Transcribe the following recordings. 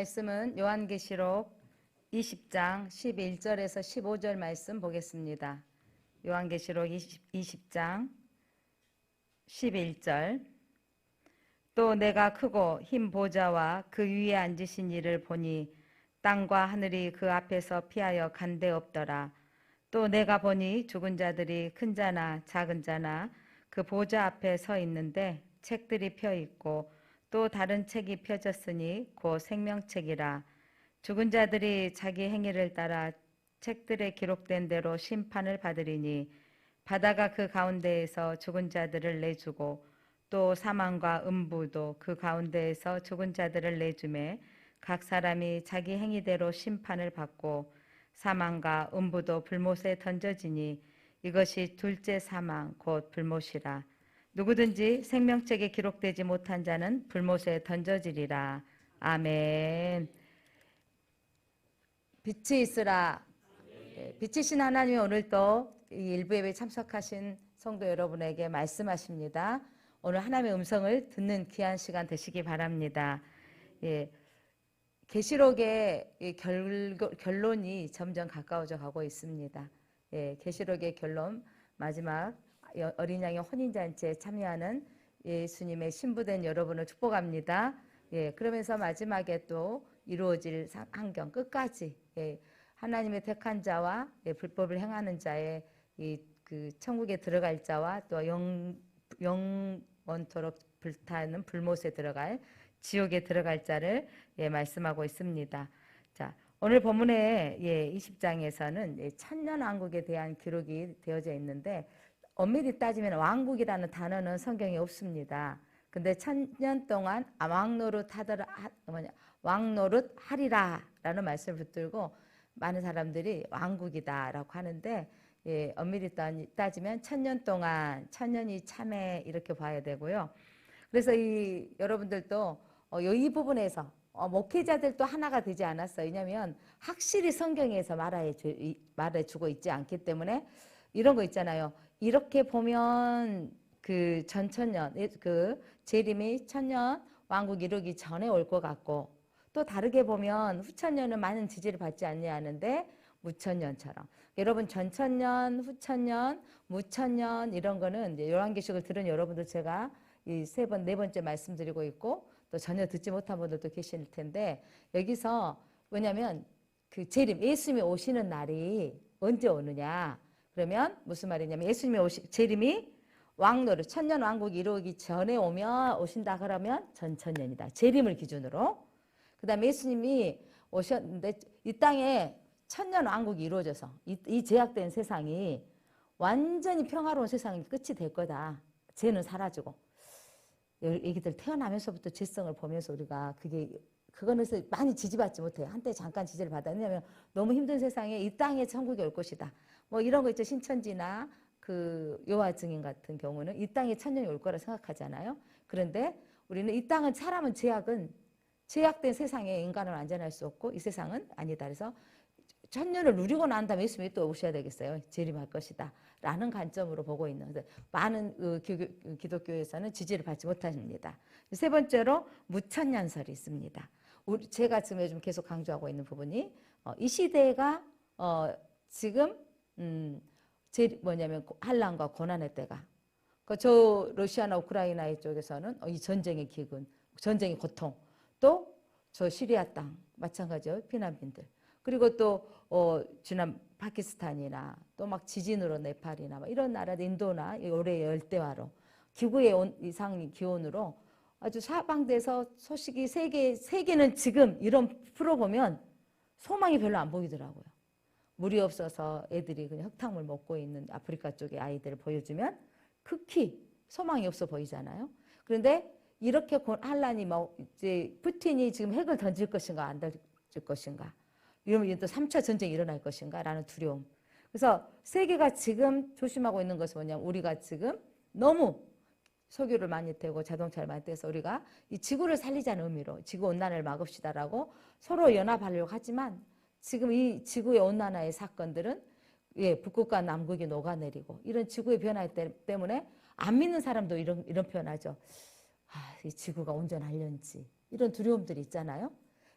말씀은 요한계시록 20장 11절에서 15절 말씀 보겠습니다. 요한계시록 20장 11절. 또 내가 크고 흰 보좌와 그 위에 앉으신 이를 보니 땅과 하늘이 그 앞에서 피하여 간 데 없더라. 또 내가 보니 죽은 자들이 큰 자나 작은 자나 그 보좌 앞에 서 있는데 책들이 펴 있고 또 다른 책이 펴졌으니 곧 생명책이라. 죽은 자들이 자기 행위를 따라 책들에 기록된 대로 심판을 받으리니 바다가 그 가운데에서 죽은 자들을 내주고 또 사망과 음부도 그 가운데에서 죽은 자들을 내주매 각 사람이 자기 행위대로 심판을 받고 사망과 음부도 불못에 던져지니 이것이 둘째 사망 곧 불못이라. 누구든지 생명책에 기록되지 못한 자는 불못에 던져지리라. 아멘. 빛이 있으라. 빛이신 하나님이 오늘도 이 일부 예배에 참석하신 성도 여러분에게 말씀하십니다. 오늘 하나님의 음성을 듣는 귀한 시간 되시기 바랍니다. 계시록의 결론이 점점 가까워져 가고 있습니다. 계시록의 결론, 마지막 어린 양의 혼인잔치에 참여하는 예수님의 신부된 여러분을 축복합니다. 그러면서 마지막에 또 이루어질 환경 끝까지 하나님의 택한 자와 불법을 행하는 자의 그 천국에 들어갈 자와 또 영원토록 불타는 불못에 들어갈 지옥에 들어갈 자를 말씀하고 있습니다. 자, 오늘 본문의 20장에서는 천년왕국에 대한 기록이 되어져 있는데 엄밀히 따지면 왕국이라는 단어는 성경에 없습니다. 근데 천년 동안 왕노릇 하리라 라는 말씀을 붙들고 많은 사람들이 왕국이다라고 하는데 엄밀히 따지면 천년 동안, 천년이 참에 이렇게 봐야 되고요. 그래서 여러분들도 이 부분에서 목회자들도 하나가 되지 않았어요. 왜냐하면 확실히 성경에서 말해주고 있지 않기 때문에 이런 거 있잖아요. 이렇게 보면 그 전천년, 그 재림이 천년 왕국 이루기 전에 올 것 같고 또 다르게 보면 후천년은 많은 지지를 받지 않냐는데 무천년처럼 여러분 전천년, 후천년, 무천년 이런 거는 이제 요한계시록을 들은 여러분들 제가 이 네 번째 말씀드리고 있고 또 전혀 듣지 못한 분들도 계실 텐데 여기서 왜냐하면 그 재림 예수님이 오시는 날이 언제 오느냐 그러면 무슨 말이냐면 예수님이 재림이 왕노릇 천년 왕국이 이루어지기 전에 오신다 그러면 전천년이다. 재림을 기준으로. 그 다음에 예수님이 오셨는데 이 땅에 천년 왕국이 이루어져서 이 제약된 세상이 완전히 평화로운 세상이 끝이 될 거다. 죄는 사라지고. 애기들 태어나면서부터 죄성을 보면서 우리가 그거는 많이 지지받지 못해요. 한때 잠깐 지지를 받아요. 왜냐하면 너무 힘든 세상에 이 땅에 천국이 올 것이다. 뭐 이런 거 있죠. 신천지나 그 요한 증인 같은 경우는 이 땅에 천년이 올 거라 생각하잖아요. 그런데 우리는 이 땅은 사람은 제약된 세상에 인간을 완전할 수 없고 이 세상은 아니다. 그래서 천년을 누리고 난 다음에 예수님이 또 오셔야 되겠어요. 재림할 것이다. 라는 관점으로 보고 있는 많은 기독교에서는 지지를 받지 못합니다. 세 번째로 무천년설이 있습니다. 제가 지금 요즘 계속 강조하고 있는 부분이 이 시대가 지금 뭐냐면 한란과 고난의 때가 저 러시아나 우크라이나 쪽에서는 이 전쟁의 기근, 전쟁의 고통 또 저 시리아 땅 마찬가지요. 피난민들 그리고 또 지난 파키스탄이나 또 막 지진으로 네팔이나 막 이런 나라들 인도나 올해 열대화로 기후의 이상 기온으로 아주 사방돼서 소식이 세계는 지금 이런 풀어보면 소망이 별로 안 보이더라고요. 물이 없어서 애들이 그냥 흙탕물 먹고 있는 아프리카 쪽의 아이들을 보여주면 극히 소망이 없어 보이잖아요. 그런데 이렇게 한란이 이제 푸틴이 지금 핵을 던질 것인가 안 던질 것인가 이러면 또 3차 전쟁이 일어날 것인가 라는 두려움. 그래서 세계가 지금 조심하고 있는 것은 뭐냐면 우리가 지금 너무 석유를 많이 떼고 자동차를 많이 떼서 우리가 이 지구를 살리자는 의미로 지구온난화를 막읍시다라고 서로 연합하려고 하지만 지금 이 지구의 온난화의 사건들은 북극과 남극이 녹아내리고 이런 지구의 변화 때문에 안 믿는 사람도 이런 표현하죠. 이 지구가 온전하려는지 이런 두려움들이 있잖아요.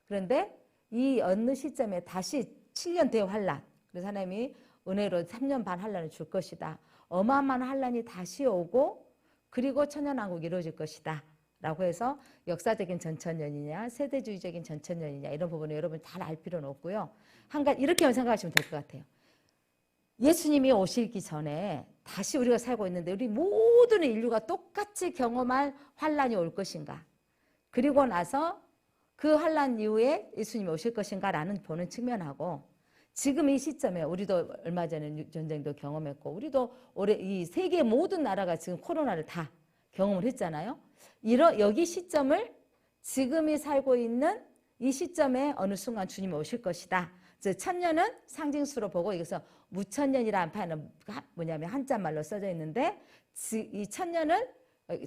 그런데 이 어느 시점에 다시 7년 대환란, 그래서 하나님이 은혜로 3년 반 환란을 줄 것이다. 어마어마한 환란이 다시 오고 그리고 천년왕국이 이루어질 것이다 라고 해서 역사적인 전천년이냐 세대주의적인 전천년이냐 이런 부분을 여러분 잘 알 필요는 없고요. 한 가지 이렇게만 생각하시면 될 것 같아요. 예수님이 오시기 전에 다시 우리가 살고 있는데 우리 모든 인류가 똑같이 경험할 환란이 올 것인가, 그리고 나서 그 환란 이후에 예수님이 오실 것인가 라는 보는 측면하고, 지금 이 시점에 우리도 얼마 전에 전쟁도 경험했고 우리도 올해 이 세계 모든 나라가 지금 코로나를 다 경험을 했잖아요. 여기 시점을 지금이 살고 있는 이 시점에 어느 순간 주님이 오실 것이다. 즉 천년은 상징수로 보고, 여기서 무천년이라는 판은 뭐냐면 한자말로 써져 있는데, 이 천년은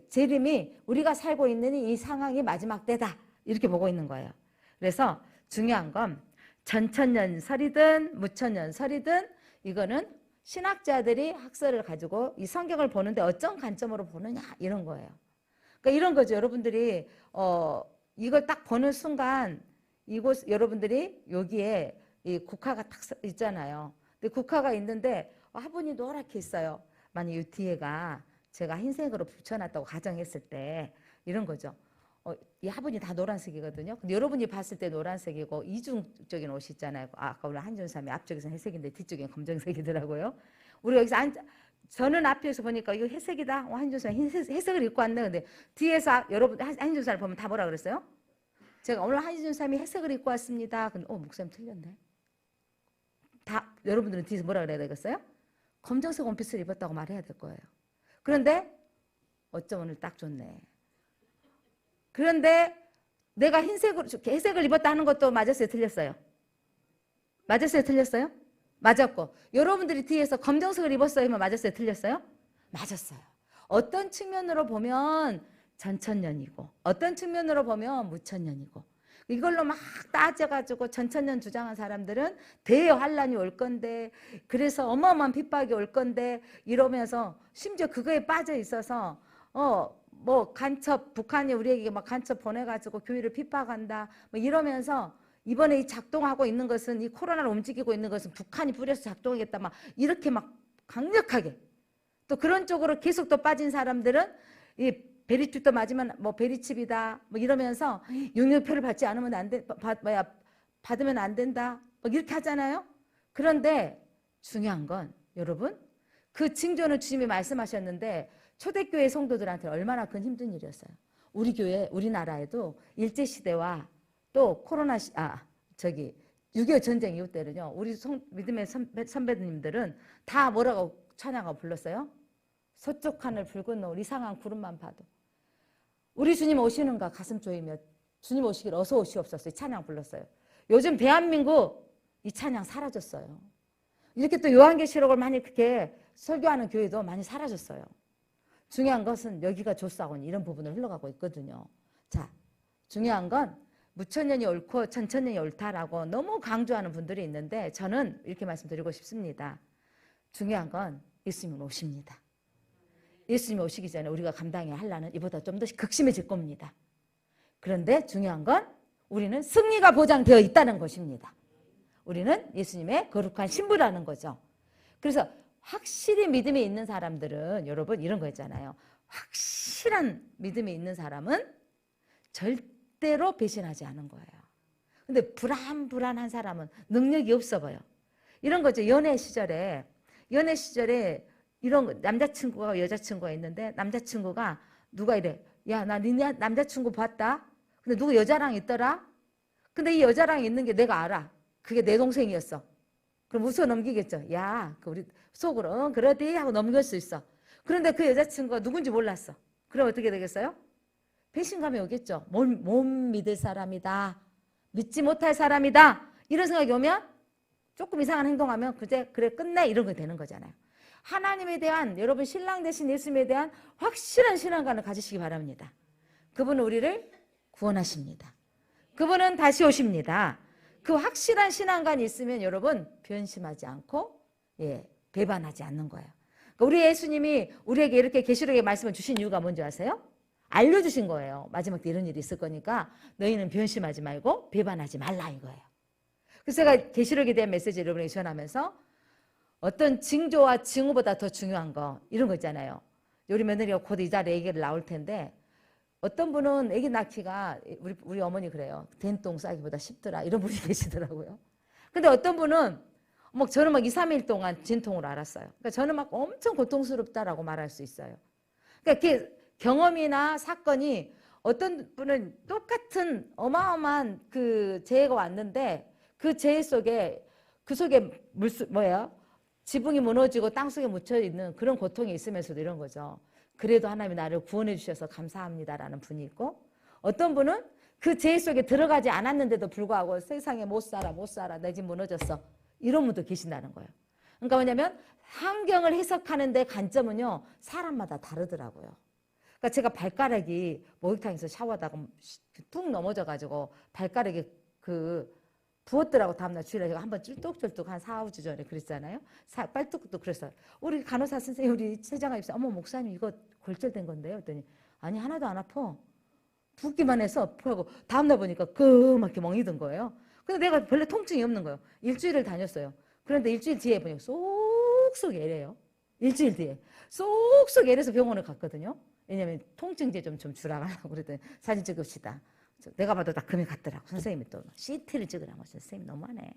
재림이 우리가 살고 있는 이 상황이 마지막 때다 이렇게 보고 있는 거예요. 그래서 중요한 건 전천년설이든 무천년설이든 이거는 신학자들이 학설을 가지고 이 성경을 보는데 어떤 관점으로 보느냐 이런 거예요. 그러니까 이런 거죠. 여러분들이 이걸 딱 보는 순간 이곳 여러분들이 여기에 이 국화가 딱 있잖아요. 근데 국화가 있는데 화분이 노랗게 있어요. 만약 이 뒤에가 제가 흰색으로 붙여놨다고 가정했을 때 이런 거죠. 이 화분이 다 노란색이거든요. 근데 여러분이 봤을 때 노란색이고 이중적인 옷이 있잖아요. 아까 오늘 한준삼이 앞쪽에서는 회색인데 뒤쪽에는 검정색이더라고요. 우리 여기서 저는 앞에서 보니까 이거 회색이다. 한준삼이 회색을 입고 왔네. 근데 뒤에서 여러분 한준삼을 보면 다 뭐라 그랬어요? 제가 오늘 한준삼이 회색을 입고 왔습니다. 근데 목사님 틀렸네. 다 여러분들은 뒤에서 뭐라 그래야 되겠어요? 검정색 원피스를 입었다고 말해야 될 거예요. 그런데 어쩜 오늘 딱 좋네. 그런데 내가 회색을 입었다 하는 것도 맞았어요, 틀렸어요? 맞았어요, 틀렸어요? 맞았고, 여러분들이 뒤에서 검정색을 입었어요 하면 맞았어요, 틀렸어요? 맞았어요. 어떤 측면으로 보면 전천년이고 어떤 측면으로 보면 무천년이고, 이걸로 막 따져가지고 전천년 주장한 사람들은 대환란이 올 건데, 그래서 어마어마한 핍박이 올 건데 이러면서 심지어 그거에 빠져 있어서 뭐 간첩, 북한이 우리에게 막 간첩 보내가지고 교회를 핍박한다 뭐 이러면서, 이번에 이 작동하고 있는 것은, 이 코로나를 움직이고 있는 것은 북한이 뿌려서 작동하겠다 막 이렇게 막 강력하게, 또 그런 쪽으로 계속 또 빠진 사람들은 이 베리칩도 맞으면 뭐 베리칩이다 뭐 이러면서 용역표를 받지 않으면 안 돼, 받으면 안 된다 뭐 이렇게 하잖아요. 그런데 중요한 건 여러분, 그 징조는 주님이 말씀하셨는데 초대교회 성도들한테 얼마나 큰 힘든 일이었어요. 우리 교회, 우리나라에도 일제시대와 또 코로나 6.25 전쟁 이후 때는요, 우리 믿음의 선배님들은 다 뭐라고 찬양하고 불렀어요? 서쪽 하늘 붉은 노을 이상한 구름만 봐도. 우리 주님 오시는가 가슴 조이며 주님 오시길 어서 오시옵소서 이 찬양 불렀어요. 요즘 대한민국 이 찬양 사라졌어요. 이렇게 또 요한계시록을 많이 그렇게 설교하는 교회도 많이 사라졌어요. 중요한 것은 여기가 조사원 이런 부분을 흘러가고 있거든요. 자, 중요한 건 무천년이 옳고 천천년이 옳다라고 너무 강조하는 분들이 있는데, 저는 이렇게 말씀드리고 싶습니다. 중요한 건 예수님은 오십니다. 예수님이 오시기 전에 우리가 감당해야 할 나는 이보다 좀 더 극심해질 겁니다. 그런데 중요한 건 우리는 승리가 보장되어 있다는 것입니다. 우리는 예수님의 거룩한 신부라는 거죠. 그래서 확실히 믿음이 있는 사람들은 여러분 이런 거 있잖아요. 확실한 믿음이 있는 사람은 절대로 배신하지 않은 거예요. 근데 불안한 사람은 능력이 없어 보여. 이런 거죠. 연애 시절에 이런 거, 남자친구가 여자친구가 있는데 남자친구가 누가 이래, 야, 나 니네 남자친구 봤다. 근데 누구 여자랑 있더라. 근데 이 여자랑 있는 게 내가 알아. 그게 내 동생이었어. 그럼 웃어 넘기겠죠. 야, 우리 속으로 그러디 하고 넘길 수 있어. 그런데 그 여자친구가 누군지 몰랐어. 그럼 어떻게 되겠어요? 배신감이 오겠죠. 못 믿을 사람이다. 믿지 못할 사람이다. 이런 생각이 오면 조금 이상한 행동하면 그래 끝내 이런 게 되는 거잖아요. 하나님에 대한, 여러분 신랑 되신 예수님에 대한 확실한 신앙관을 가지시기 바랍니다. 그분은 우리를 구원하십니다. 그분은 다시 오십니다. 그 확실한 신앙관이 있으면 여러분 변심하지 않고 배반하지 않는 거예요. 그러니까 우리 예수님이 우리에게 이렇게 계시록의 말씀을 주신 이유가 뭔지 아세요? 알려주신 거예요. 마지막 때 이런 일이 있을 거니까 너희는 변심하지 말고 배반하지 말라 이거예요. 그래서 제가 계시록에 대한 메시지를 여러분에게 전하면서 어떤 징조와 징후보다 더 중요한 거 이런 거 있잖아요. 우리 며느리가 곧 이 자리에 아기를 낳을 텐데 어떤 분은 아기 낳기가 우리 어머니 그래요. 된똥 싸기보다 쉽더라 이런 분이 계시더라고요. 근데 어떤 분은 저는 막 2, 3일 동안 진통을 앓았어요. 그러니까 저는 막 엄청 고통스럽다라고 말할 수 있어요. 그러니까 경험이나 사건이 어떤 분은 똑같은 어마어마한 그 재해가 왔는데 그 재해 속에 그 속에 지붕이 무너지고 땅속에 묻혀 있는 그런 고통이 있으면서도 이런 거죠. 그래도 하나님이 나를 구원해 주셔서 감사합니다라는 분이 있고 어떤 분은 그 재해 속에 들어가지 않았는데도 불구하고 세상에 못 살아 내 집 무너졌어 이런 분도 계신다는 거예요. 그러니까 뭐냐면 환경을 해석하는데 관점은요 사람마다 다르더라고요. 그러니까 제가 발가락이 목욕탕에서 샤워하다가 뚝 넘어져가지고 발가락이 부었더라고. 다음날 주일에 제가 한번 쫄뚝쫄뚝 한 4, 5주 전에 그랬잖아요. 빨뚝도 그랬어요. 우리 간호사 선생님 우리 세장아 입사 어머 목사님 이거 골절된 건데요. 그랬더니 아니 하나도 안 아파. 붓기만 해서 아프고 다음날 보니까 그렇게 멍이 든 거예요. 근데 내가 별로 통증이 없는 거예요. 일주일을 다녔어요. 그런데 일주일 뒤에 보니까 쏙쏙 애래요. 일주일 뒤에 쏙쏙 애래서 병원을 갔거든요. 왜냐면 통증제 좀 주라고 그랬더니 사진 찍읍시다. 내가 봐도 다 금이 갔더라고. 선생님이 또 CT를 찍으라고. 선생님 너무하네.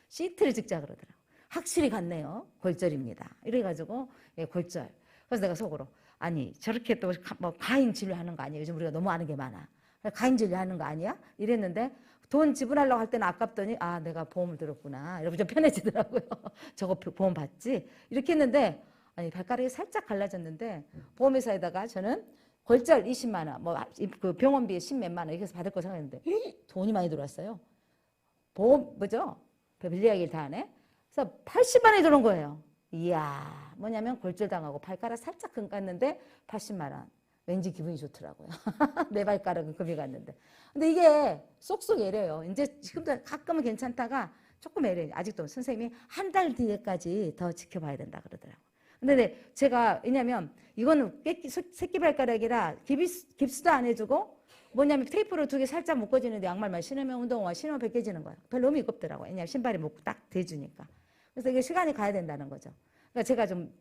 CT를 찍자 그러더라고. 확실히 갔네요. 골절입니다. 이래가지고 골절. 그래서 내가 속으로 아니 저렇게 또 가인 진료하는 거 아니야? 요즘 우리가 너무 아는 게 많아. 가인 진료하는 거 아니야? 이랬는데 돈 지불하려고 할 때는 아깝더니 아 내가 보험을 들었구나. 이러고 좀 편해지더라고요. 저거 보험 받지? 이렇게 했는데 아니 발가락이 살짝 갈라졌는데 보험회사에다가 저는 골절 20만 원, 그 병원비 10몇만 원 이렇게 해서 받을 거 생각했는데 돈이 많이 들어왔어요. 보험 빌리하기를 다 하네. 그래서 80만 원이 들어온 거예요. 이야, 뭐냐면 골절당하고 발가락 살짝 금 갔는데 80만 원. 왠지 기분이 좋더라고요. 내 발가락은 금이 갔는데. 근데 이게 쏙쏙 애려요. 이제 지금도 가끔은 괜찮다가 조금 애려요. 아직도 선생님이 한 달 뒤에까지 더 지켜봐야 된다 그러더라고요. 근데 제가 왜냐면 이거는 새끼 발가락이라 깁스도 안 해주고 뭐냐면 테이프로 2개 살짝 묶어지는데 양말만 신으면 운동화 신으면 벗겨지는 거예요. 별로 너무 무겁더라고요. 왜냐면 신발이 묶고 딱 대주니까. 그래서 이게 시간이 가야 된다는 거죠. 그러니까 제가 좀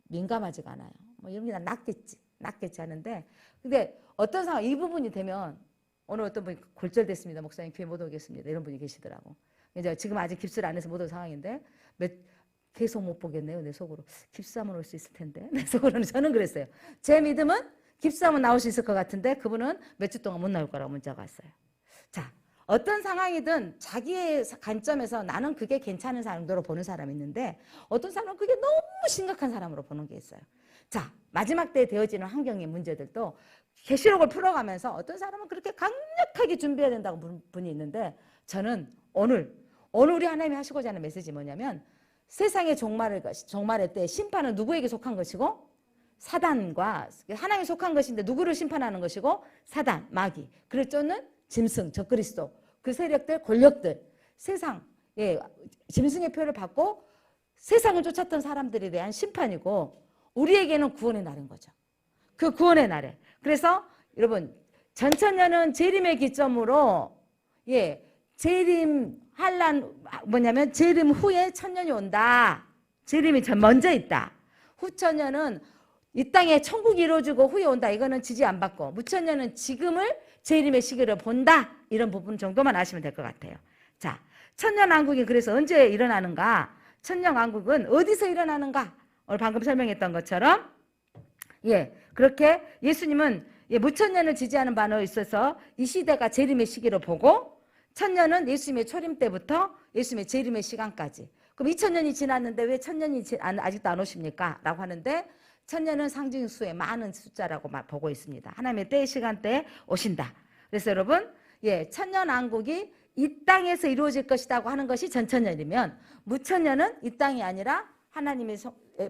민감하지가 않아요. 이런 게 낫겠지 하는데 근데 어떤 상황 이 부분이 되면 오늘 어떤 분이 골절됐습니다. 목사님 교회 못 오겠습니다. 이런 분이 계시더라고. 이제 지금 아직 깁스를 안 해서 못 올 상황인데 계속 못 보겠네요. 내 속으로. 깁스하면 올 수 있을 텐데. 내 속으로는 저는 그랬어요. 제 믿음은 깁스하면 나올 수 있을 것 같은데 그분은 몇 주 동안 못 나올 거라고 문자가 왔어요. 자, 어떤 상황이든 자기의 관점에서 나는 그게 괜찮은 사람으로 보는 사람이 있는데 어떤 사람은 그게 너무 심각한 사람으로 보는 게 있어요. 자, 마지막 때에 되어지는 환경의 문제들도 계시록을 풀어가면서 어떤 사람은 그렇게 강력하게 준비해야 된다고 분이 있는데 저는 오늘 우리 하나님이 하시고자 하는 메시지 뭐냐면 세상의 종말의 때 심판은 누구에게 속한 것이고 사단과 하나님이 속한 것인데 누구를 심판하는 것이고 사단, 마귀, 그를 쫓는 짐승, 적그리스도, 그 세력들, 권력들, 세상, 짐승의 표를 받고 세상을 쫓았던 사람들에 대한 심판이고 우리에게는 구원의 날인 거죠. 그 구원의 날에. 그래서 여러분 전천년은 재림의 기점으로 재림 재림 후에 천년이 온다. 재림이 먼저 있다. 후천년은 이 땅에 천국이 이루어지고 후에 온다. 이거는 지지 안 받고 무천년은 지금을 재림의 시기를 본다. 이런 부분 정도만 아시면 될 것 같아요. 자, 천년왕국이 그래서 언제 일어나는가? 천년왕국은 어디서 일어나는가? 오늘 방금 설명했던 것처럼 그렇게 예수님은 무천년을 지지하는 바로 있어서 이 시대가 재림의 시기로 보고 천년은 예수님의 초림 때부터 예수님의 재림의 시간까지. 그럼 2000년이 지났는데 왜 천년이 아직도 안 오십니까? 라고 하는데 천년은 상징수의 많은 숫자라고 보고 있습니다. 하나님의 때의 시간대에 오신다. 그래서 여러분 천년왕국이 이 땅에서 이루어질 것이라고 하는 것이 전천년이면 무천년은 이 땅이 아니라 하나님의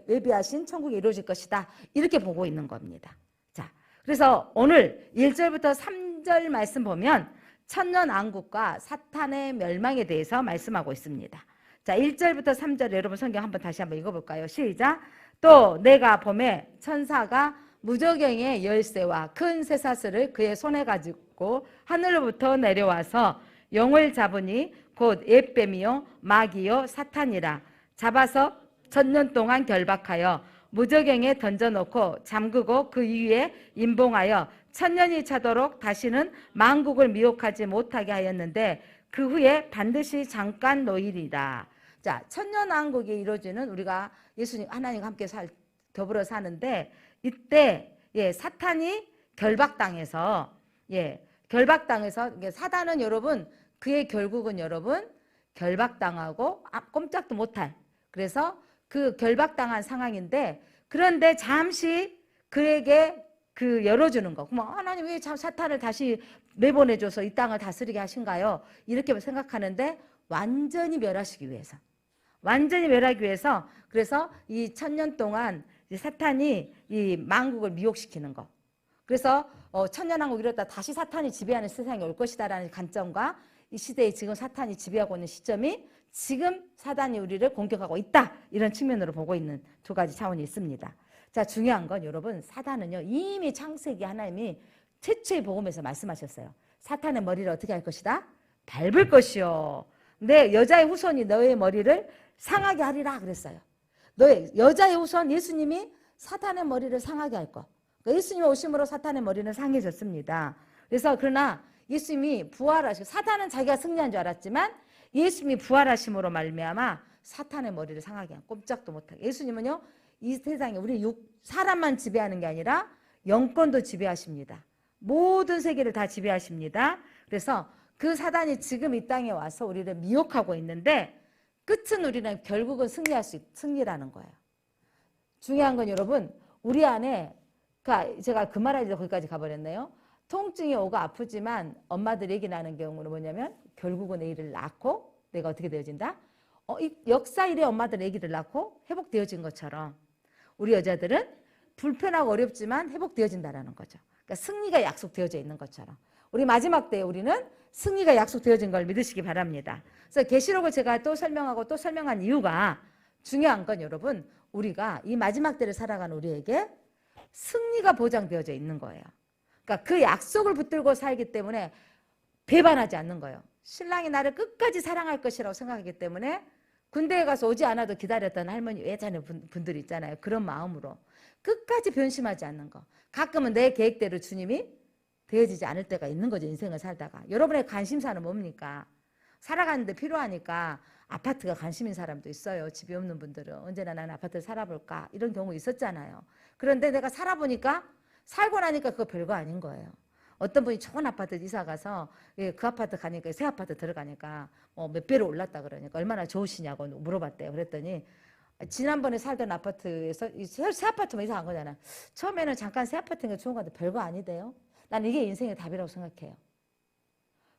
예비하신 천국이 이루어질 것이다. 이렇게 보고 있는 겁니다. 자, 그래서 오늘 1절부터 3절 말씀 보면 천년왕국과 사탄의 멸망에 대해서 말씀하고 있습니다. 자, 1절부터 3절 여러분 성경 다시 한번 읽어볼까요? 시작. 또 내가 보매 천사가 무저갱의 열쇠와 큰 쇠사슬을 그의 손에 가지고 하늘로부터 내려와서 영을 잡으니 곧 옛뱀이요 마귀요 사탄이라. 잡아서 1000년 동안 결박하여 무저갱에 던져놓고 잠그고 그 위에 임봉하여 1000년이 차도록 다시는 만국을 미혹하지 못하게 하였는데 그 후에 반드시 잠깐 노일이다. 자, 1000년 왕국이 이루어지는, 우리가 예수님 하나님과 함께 더불어 사는데, 이때 사탄이 결박당해서 사단은 여러분, 그의 결국은 여러분 결박당하고 꼼짝도 못할, 그래서 그 결박당한 상황인데, 그런데 잠시 그에게 열어주는 거. 그럼 하나님 왜 사탄을 다시 내보내줘서 이 땅을 다스리게 하신가요? 이렇게 생각하는데, 완전히 멸하시기 위해서. 그래서 이 1000년 동안 사탄이 이 만국을 미혹시키는 거. 그래서 1000년왕국 이뤘다 다시 사탄이 지배하는 세상이 올 것이다라는 관점과, 이 시대에 지금 사탄이 지배하고 있는 시점이 지금 사단이 우리를 공격하고 있다, 이런 측면으로 보고 있는 두 가지 차원이 있습니다. 자, 중요한 건 여러분, 사단은요 이미 창세기 하나님이 최초의 복음에서 말씀하셨어요. 사탄의 머리를 어떻게 할 것이다? 밟을 것이요. 내 여자의 후손이 너의 머리를 상하게 하리라 그랬어요. 너의 여자의 후손 예수님이 사탄의 머리를 상하게 할 것. 예수님의 오심으로 사탄의 머리는 상해졌습니다. 그러나 예수님이 부활하시고, 사탄은 자기가 승리한 줄 알았지만 예수님이 부활하심으로 말미암아 사탄의 머리를 상하게 한, 꼼짝도 못하게. 예수님은요 이 세상에 우리 사람만 지배하는 게 아니라 영권도 지배하십니다. 모든 세계를 다 지배하십니다. 그래서 그 사단이 지금 이 땅에 와서 우리를 미혹하고 있는데, 끝은 우리는 결국은 승리라는 거예요. 중요한 건 여러분, 우리 안에, 제가 그 말하려고 거기까지 가버렸네요. 통증이 오고 아프지만 엄마들이 얘기 나는 경우는 뭐냐면, 결국은 애기를 낳고 내가 어떻게 되어진다? 역사 일에 엄마들 애기를 낳고 회복되어진 것처럼 우리 여자들은 불편하고 어렵지만 회복되어진다라는 거죠. 그러니까 승리가 약속되어져 있는 것처럼 우리 마지막 때에 우리는 승리가 약속되어진 걸 믿으시기 바랍니다. 그래서 계시록을 제가 또 설명하고 또 설명한 이유가, 중요한 건 여러분, 우리가 이 마지막 때를 살아가는 우리에게 승리가 보장되어져 있는 거예요. 그러니까 그 약속을 붙들고 살기 때문에 배반하지 않는 거예요. 신랑이 나를 끝까지 사랑할 것이라고 생각하기 때문에 군대에 가서 오지 않아도 기다렸던 할머니, 예전에 분들 있잖아요. 그런 마음으로 끝까지 변심하지 않는 거. 가끔은 내 계획대로 주님이 되어지지 않을 때가 있는 거죠. 인생을 살다가. 여러분의 관심사는 뭡니까? 살아가는데 필요하니까 아파트가 관심인 사람도 있어요. 집이 없는 분들은. 언제나 나는 아파트를 살아볼까, 이런 경우 있었잖아요. 그런데 내가 살아보니까, 살고 나니까 그거 별거 아닌 거예요. 어떤 분이 좋은 아파트 이사 가서 그 아파트 가니까, 새 아파트 들어가니까 몇 배로 올랐다 그러니까 얼마나 좋으시냐고 물어봤대요. 그랬더니 지난번에 살던 아파트에서 새 아파트만 이사 간 거잖아. 처음에는 잠깐 새 아파트인 게 좋은 건데 별거 아니대요. 나는 이게 인생의 답이라고 생각해요.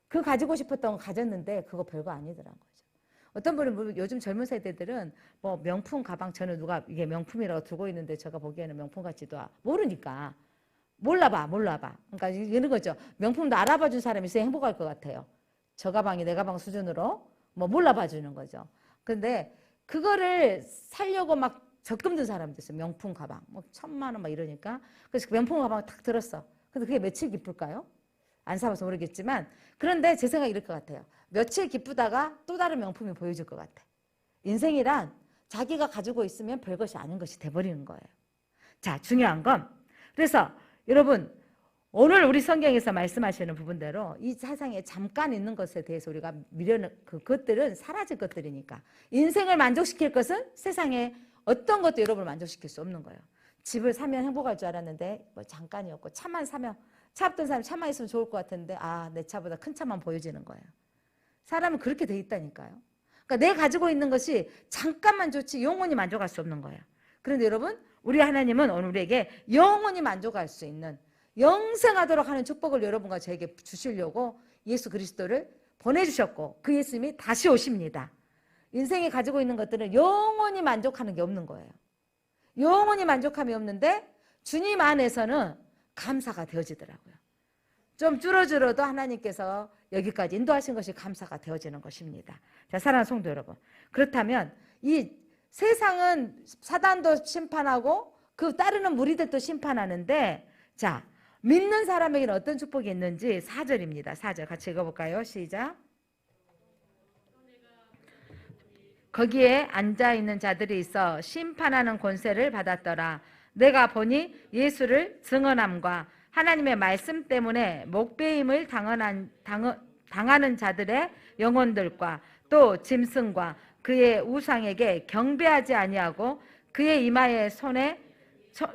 그 가지고 싶었던 거 가졌는데 그거 별거 아니더란 거죠. 어떤 분은 요즘 젊은 세대들은 명품 가방, 저는 누가 이게 명품이라고 두고 있는데 제가 보기에는 명품 같지도 모르니까 몰라봐. 그러니까 이런 거죠. 명품도 알아봐 준 사람이 있어야 행복할 것 같아요. 저 가방이 내 가방 수준으로 몰라봐 주는 거죠. 근데 그거를 살려고 막 적금 든 사람도 있어요. 명품 가방 1000만 원 막 이러니까. 그래서 그 명품 가방을 딱 들었어. 근데 그게 며칠 기쁠까요? 안 사봐서 모르겠지만, 그런데 제 생각이 이럴 것 같아요. 며칠 기쁘다가 또 다른 명품이 보여줄 것 같아. 인생이란 자기가 가지고 있으면 별것이 아닌 것이 돼버리는 거예요. 자, 중요한 건, 그래서 여러분, 오늘 우리 성경에서 말씀하시는 부분대로 이 세상에 잠깐 있는 것에 대해서 우리가 그것들은 사라질 것들이니까, 인생을 만족시킬 것은 세상에 어떤 것도 여러분을 만족시킬 수 없는 거예요. 집을 사면 행복할 줄 알았는데 잠깐이었고, 차만 사면, 차 없던 사람이 차만 있으면 좋을 것 같은데 내 차보다 큰 차만 보여지는 거예요. 사람은 그렇게 돼 있다니까요. 그러니까 내 가지고 있는 것이 잠깐만 좋지 영원히 만족할 수 없는 거예요. 그런데 여러분, 우리 하나님은 오늘 우리에게 영원히 만족할 수 있는, 영생하도록 하는 축복을 여러분과 저에게 주시려고 예수 그리스도를 보내주셨고, 그 예수님이 다시 오십니다. 인생이 가지고 있는 것들은 영원히 만족하는 게 없는 거예요. 영원히 만족함이 없는데 주님 안에서는 감사가 되어지더라고요. 좀 줄어들어도 하나님께서 여기까지 인도하신 것이 감사가 되어지는 것입니다. 자, 사랑하는 성도 여러분, 그렇다면 이 세상은 사단도 심판하고 그 따르는 무리들도 심판하는데, 자, 믿는 사람에게는 어떤 축복이 있는지 4절입니다. 4절 같이 읽어볼까요? 시작. 거기에 앉아있는 자들이 있어 심판하는 권세를 받았더라. 내가 보니 예수를 증언함과 하나님의 말씀 때문에 목배임을 당하는 자들의 영혼들과 또 짐승과 그의 우상에게 경배하지 아니하고 그의 이마에 손에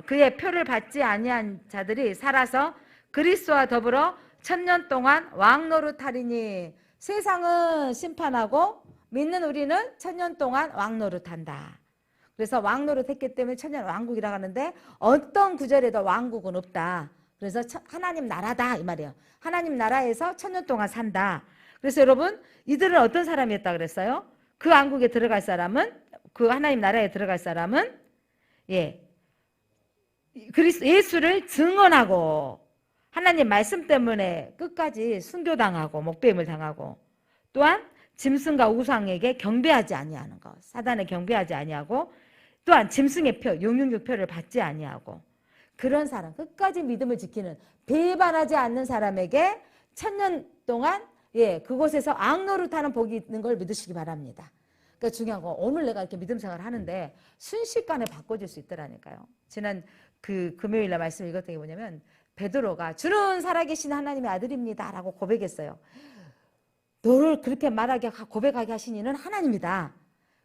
그의 표를 받지 아니한 자들이 살아서 그리스도와 더불어 1000년 동안 왕노릇하리니. 세상은 심판하고 믿는 우리는 1000년 동안 왕노릇한다. 그래서 왕노릇했기 때문에 1000년 왕국이라고 하는데 어떤 구절에도 왕국은 없다. 그래서 하나님 나라다 이 말이에요. 하나님 나라에서 1000년 동안 산다. 그래서 여러분, 이들은 어떤 사람이었다 그랬어요? 그 왕국에 들어갈 사람은, 그 하나님 나라에 들어갈 사람은 예수를 증언하고 하나님 말씀 때문에 끝까지 순교당하고 목배임을 당하고, 또한 짐승과 우상에게 경배하지 아니하는 것, 사단에 경배하지 아니하고, 또한 짐승의 표, 666표를 받지 아니하고, 그런 사람, 끝까지 믿음을 지키는, 배반하지 않는 사람에게 1000년 동안 그곳에서 악노릇하는 복이 있는 걸 믿으시기 바랍니다. 그러니까 중요한 거, 오늘 내가 이렇게 믿음 생활을 하는데 순식간에 바꿔질 수 있더라니까요. 지난 그 금요일날 말씀 읽었던 게 뭐냐면, 베드로가 주는 살아계신 하나님의 아들입니다 라고 고백했어요. 너를 그렇게 말하게 고백하게 하신 이는 하나님이다.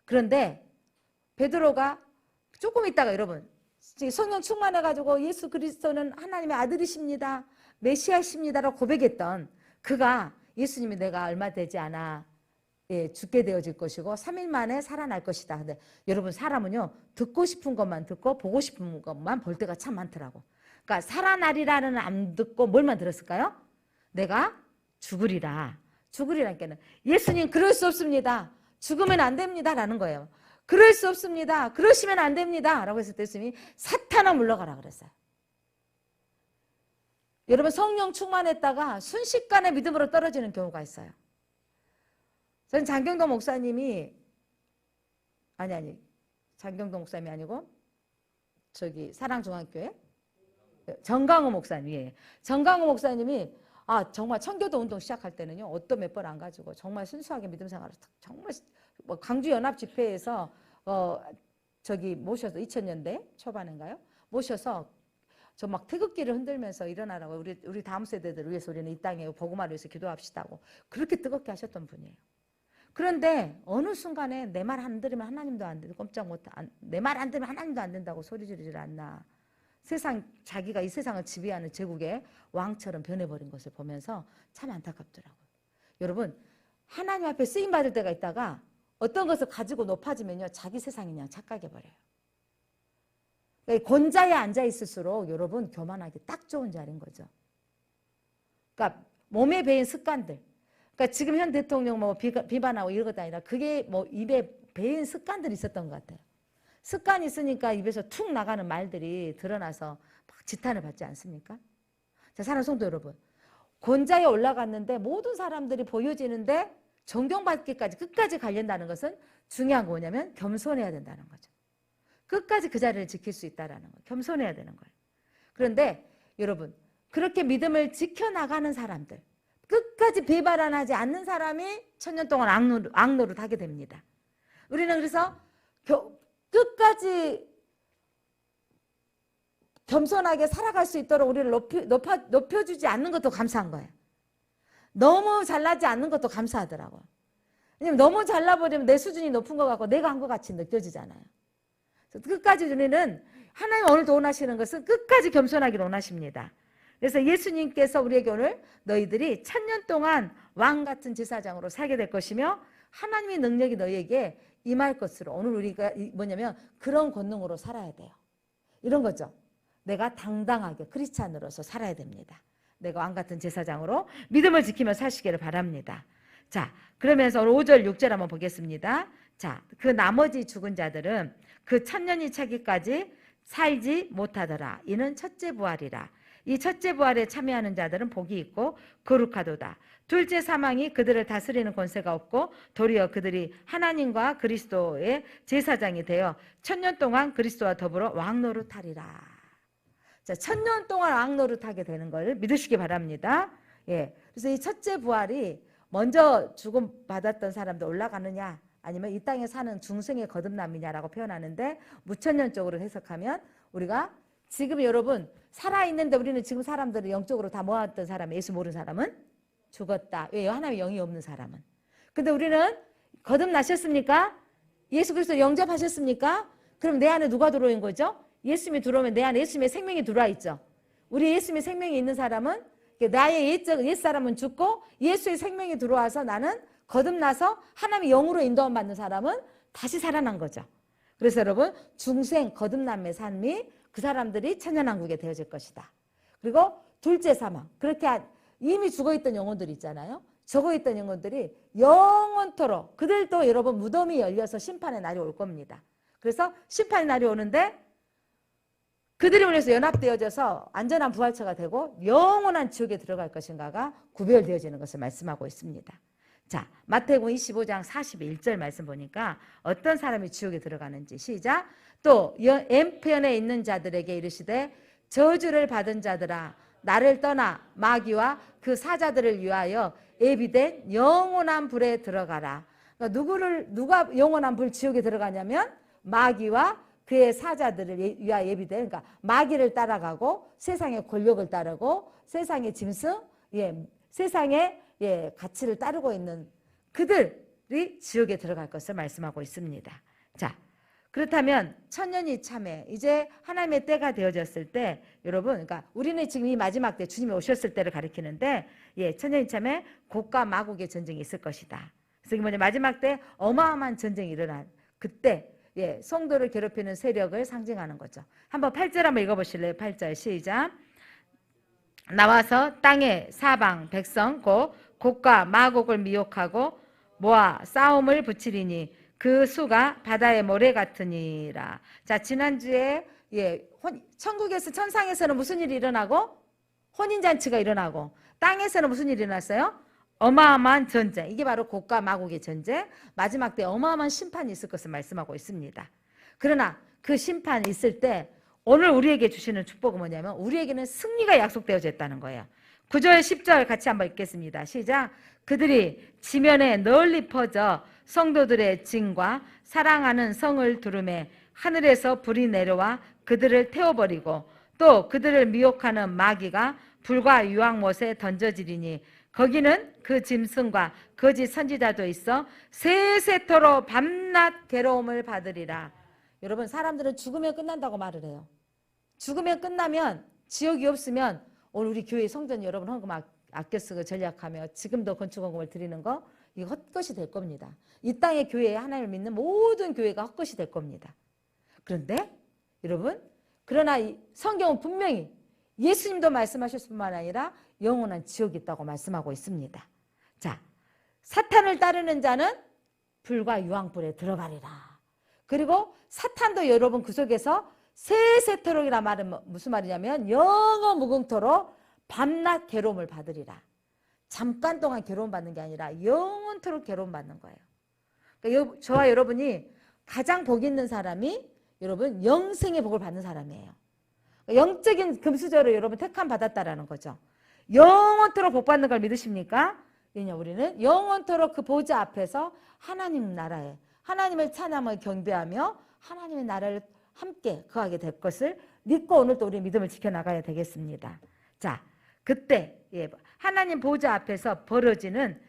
그런데 베드로가 조금 있다가, 여러분, 성령 충만해가지고 예수 그리스도는 하나님의 아들이십니다, 메시아십니다라고 고백했던 그가, 예수님이 내가 얼마 되지 않아 죽게 되어질 것이고 3일 만에 살아날 것이다. 근데 여러분, 사람은요 듣고 싶은 것만 듣고 보고 싶은 것만 볼 때가 참 많더라고. 그러니까 살아나리라는 안 듣고 뭘만 들었을까요? 내가 죽으리라. 죽으리라니까는 예수님 그럴 수 없습니다, 죽으면 안 됩니다 라는 거예요. 그럴 수 없습니다, 그러시면 안 됩니다 라고 했을 때 예수님이 사탄아 물러가라 그랬어요. 여러분, 성령 충만했다가 순식간에 믿음으로 떨어지는 경우가 있어요. 저는 장경동 목사님이 장경동 목사님이 아니고 저기 사랑중앙교회 정강호 목사님, 정강호 목사님이 정말 청교도 운동 시작할 때는요, 옷도 몇 번 안 가지고 정말 순수하게 믿음 생활을 정말 광주 연합 집회에서 저기 모셔서 2000년대 초반인가요? 모셔서 저 막 태극기를 흔들면서 일어나라고, 우리 다음 세대들을 위해서 우리는 이 땅에 복음화를 위해서 기도합시다고 그렇게 뜨겁게 하셨던 분이에요. 그런데 어느 순간에 내 말 안 들으면 하나님도 안 되고 내 말 안 들으면 하나님도 안 된다고 소리 지르질 않나. 자기가 이 세상을 지배하는 제국의 왕처럼 변해버린 것을 보면서 참 안타깝더라고요. 여러분, 하나님 앞에 쓰임받을 때가 있다가 어떤 것을 가지고 높아지면요, 자기 세상이 그냥 착각해버려요. 권자에 앉아있을수록 여러분 교만하기 딱 좋은 자리인 거죠. 그러니까 몸에 배인 습관들, 그러니까 지금 현 대통령 비판하고 이런 것도 아니라 그게 입에 배인 습관들이 있었던 것 같아요. 습관이 있으니까 입에서 툭 나가는 말들이 드러나서 막 지탄을 받지 않습니까? 자, 사랑하는 성도 여러분, 권자에 올라갔는데 모든 사람들이 보여지는데 존경받기까지 끝까지 가려다는 것은 중요한 거 뭐냐면 겸손해야 된다는 거죠. 끝까지 그 자리를 지킬 수 있다는 거예요. 겸손해야 되는 거예요. 그런데 여러분, 그렇게 믿음을 지켜나가는 사람들, 끝까지 배반하지 않는 사람이 1000년 동안 악노릇 하게 됩니다. 우리는 그래서 끝까지 겸손하게 살아갈 수 있도록 우리를 높여주지 않는 것도 감사한 거예요. 너무 잘나지 않는 것도 감사하더라고요. 왜냐면 너무 잘나버리면 내 수준이 높은 것 같고 내가 한 것 같이 느껴지잖아요. 끝까지 우리는, 하나님 오늘도 원하시는 것은 끝까지 겸손하기를 원하십니다. 그래서 예수님께서 우리에게 오늘 너희들이 1000년 동안 왕같은 제사장으로 살게 될 것이며 하나님의 능력이 너희에게 임할 것으로, 오늘 우리가 뭐냐면 그런 권능으로 살아야 돼요. 이런 거죠. 내가 당당하게 크리스찬으로서 살아야 됩니다. 내가 왕같은 제사장으로 믿음을 지키며 사시기를 바랍니다. 자, 그러면서 5절 6절 한번 보겠습니다. 자, 그 나머지 죽은 자들은 그 1000년이 차기까지 살지 못하더라. 이는 첫째 부활이라. 이 첫째 부활에 참여하는 자들은 복이 있고 거룩하도다. 둘째 사망이 그들을 다스리는 권세가 없고 도리어 그들이 하나님과 그리스도의 제사장이 되어 1000년 동안 그리스도와 더불어 왕노릇하리라. 자, 1000년 동안 왕노릇하게 되는 걸 믿으시기 바랍니다. 예, 그래서 이 첫째 부활이 먼저 죽음 받았던 사람도 올라가느냐 아니면 이 땅에 사는 중생의 거듭남이냐라고 표현하는데 무천년적으로 해석하면 우리가 지금 여러분 살아있는데 우리는 지금 사람들을 영적으로 다 모았던 사람, 예수 모르는 사람은 죽었다. 왜? 하나님의 영이 없는 사람은. 근데 우리는 거듭나셨습니까? 예수 그리스도 영접하셨습니까? 그럼 내 안에 누가 들어온 거죠? 예수님이 들어오면 내 안에 예수님의 생명이 들어와 있죠. 우리 예수님의 생명이 있는 사람은 나의 옛사람은 죽고 예수의 생명이 들어와서 나는 거듭나서 하나님의 영으로 인도함 받는 사람은 다시 살아난 거죠. 그래서 여러분 중생 거듭남의 삶이 그 사람들이 천년왕국에 되어질 것이다. 그리고 둘째 사망. 그렇게 이미 죽어있던 영혼들 있잖아요. 죽어있던 영혼들이 영원토록 그들도 여러분 무덤이 열려서 심판의 날이 올 겁니다. 그래서 심판의 날이 오는데 그들이 원해서 연합되어져서 안전한 부활체가 되고 영원한 지옥에 들어갈 것인가가 구별되어지는 것을 말씀하고 있습니다. 자, 마태복음 25장 41절 말씀 보니까 어떤 사람이 지옥에 들어가는지 시작. 또 M편에 있는 자들에게 이르시되 저주를 받은 자들아 나를 떠나 마귀와 그 사자들을 위하여 예비된 영원한 불에 들어가라. 그러니까 누가 영원한 불 지옥에 들어가냐면 마귀와 그의 사자들을 위하여 예비된, 그러니까 마귀를 따라가고 세상의 권력을 따르고 세상의 짐승, 세상의 가치를 따르고 있는 그들이 지옥에 들어갈 것을 말씀하고 있습니다. 자, 그렇다면 천년이 참에 이제 하나님의 때가 되어졌을 때 여러분, 그러니까 우리는 지금 이 마지막 때 주님이 오셨을 때를 가리키는데 천년이 참에 곡과 마곡의 전쟁이 있을 것이다. 그래서 이게 뭐냐, 마지막 때 어마어마한 전쟁이 일어날 그때 성도를 괴롭히는 세력을 상징하는 거죠. 한번 8절 한번 읽어보실래요? 8절 시작. 나와서 땅의 사방 백성 곧 곡과 마곡을 미혹하고 모아 싸움을 붙이리니 그 수가 바다의 모래 같으니라. 자, 지난주에 천국에서 천상에서는 무슨 일이 일어나고 혼인잔치가 일어나고 땅에서는 무슨 일이 일어났어요? 어마어마한 전쟁. 이게 바로 곡과 마곡의 전쟁. 마지막 때 어마어마한 심판이 있을 것을 말씀하고 있습니다. 그러나 그 심판이 있을 때 오늘 우리에게 주시는 축복은 뭐냐면 우리에게는 승리가 약속되어져 있다는 거예요. 9절 10절 같이 한번 읽겠습니다. 시작. 그들이 지면에 널리 퍼져 성도들의 징과 사랑하는 성을 두르매 하늘에서 불이 내려와 그들을 태워버리고 또 그들을 미혹하는 마귀가 불과 유황못에 던져지리니 거기는 그 짐승과 거짓 선지자도 있어 세세토록 밤낮 괴로움을 받으리라. 여러분, 사람들은 죽으면 끝난다고 말을 해요. 죽으면 끝나면 지옥이 없으면 오늘 우리 교회 성전 여러분 헌금 아껴 쓰고 전략하며 지금도 건축헌금을 드리는 거 이거 헛것이 될 겁니다. 이 땅의 교회에 하나님을 믿는 모든 교회가 헛것이 될 겁니다. 그런데 여러분, 그러나 이 성경은 분명히 예수님도 말씀하셨을 뿐만 아니라 영원한 지옥이 있다고 말씀하고 있습니다. 자, 사탄을 따르는 자는 불과 유황불에 들어가리라. 그리고 사탄도 여러분 그 속에서 세세토록이라 말은 무슨 말이냐면 영원 무궁토록 밤낮 괴로움을 받으리라. 잠깐 동안 괴로움 받는 게 아니라 영원토록 괴로움 받는 거예요. 그러니까 저와 여러분이 가장 복 있는 사람이 여러분 영생의 복을 받는 사람이에요. 그러니까 영적인 금수저로 여러분 택함 받았다라는 거죠. 영원토록 복 받는 걸 믿으십니까? 왜냐, 우리는 영원토록 그 보좌 앞에서 하나님 나라에 하나님을 찬양하며 경배하며 하나님의 나라를 함께 거하게 될 것을 믿고 오늘도 우리 믿음을 지켜나가야 되겠습니다. 자, 그때 하나님 보좌 앞에서 벌어지는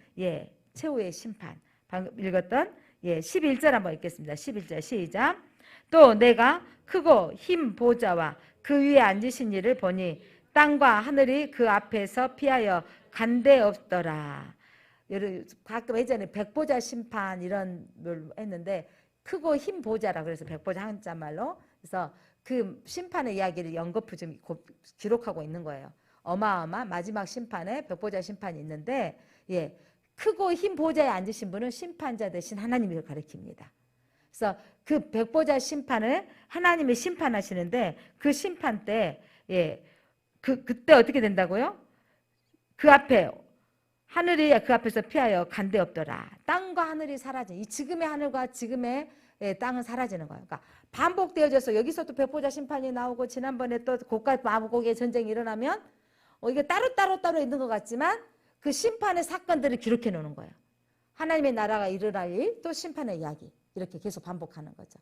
최후의 심판, 방금 읽었던 11절 한번 읽겠습니다. 11절 시작. 또 내가 크고 흰 보좌와 그 위에 앉으신 이를 보니 땅과 하늘이 그 앞에서 피하여 간데 없더라. 가끔 예전에 백보자 심판 이런 걸 했는데 크고 흰 보좌라 그래서 백보자 한자말로. 그래서 그 심판의 이야기를 연거푸 좀 기록하고 있는 거예요. 어마어마한 마지막 심판에 백보자 심판이 있는데 크고 흰 보좌에 앉으신 분은 심판자 대신 하나님을 가리킵니다. 그래서 그 백보자 심판을 하나님이 심판하시는데 그 심판 때 그때 어떻게 된다고요? 그 앞에 하늘이 그 앞에서 피하여 간데 없더라. 땅과 하늘이 사라진, 이 지금의 하늘과 지금의 땅은 사라지는 거예요. 그러니까 반복되어져서 여기서 또 백보자 심판이 나오고 지난번에 또 고가 마고의 전쟁이 일어나면 이게 따로 있는 것 같지만 그 심판의 사건들을 기록해 놓는 거예요. 하나님의 나라가 일어날 일, 또 심판의 이야기, 이렇게 계속 반복하는 거죠.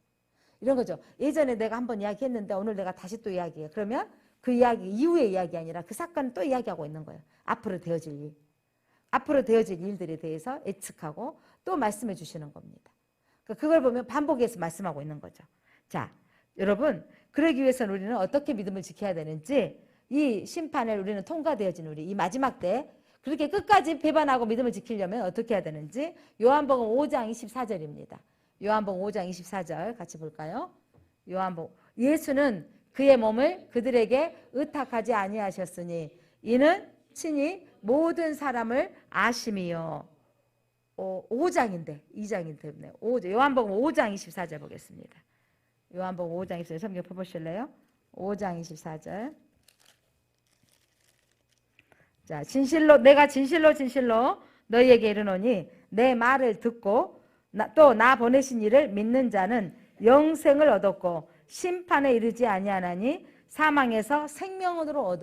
이런 거죠. 예전에 내가 한번 이야기했는데 오늘 내가 다시 또 이야기해요. 그러면 그 이야기 이후의 이야기 아니라 그 사건을 또 이야기하고 있는 거예요. 앞으로 되어질 일, 앞으로 되어질 일들에 대해서 예측하고 또 말씀해 주시는 겁니다. 그걸 보면 반복해서 말씀하고 있는 거죠. 자, 여러분, 그러기 위해서는 우리는 어떻게 믿음을 지켜야 되는지, 이 심판을 우리는 통과되어진 우리 이 마지막 때 그렇게 끝까지 배반하고 믿음을 지키려면 어떻게 해야 되는지 요한복음 5장 24절입니다. 요한복음 5장 24절 같이 볼까요? 요한복음, 예수는 그의 몸을 그들에게 의탁하지 아니하셨으니 이는 친히 모든 사람을 아심이요. 5장인데 2장인데 때문에 요한복음 5장 24절 보겠습니다. 요한복음 5장 24절 성경 펴보실래요? 5장 24절. 자, 내가 진실로 너희에게 이르노니 내 말을 듣고 또 나 보내신 이를 믿는 자는 영생을 얻었고 심판에 이르지 아니하나니 사망에서 생명으로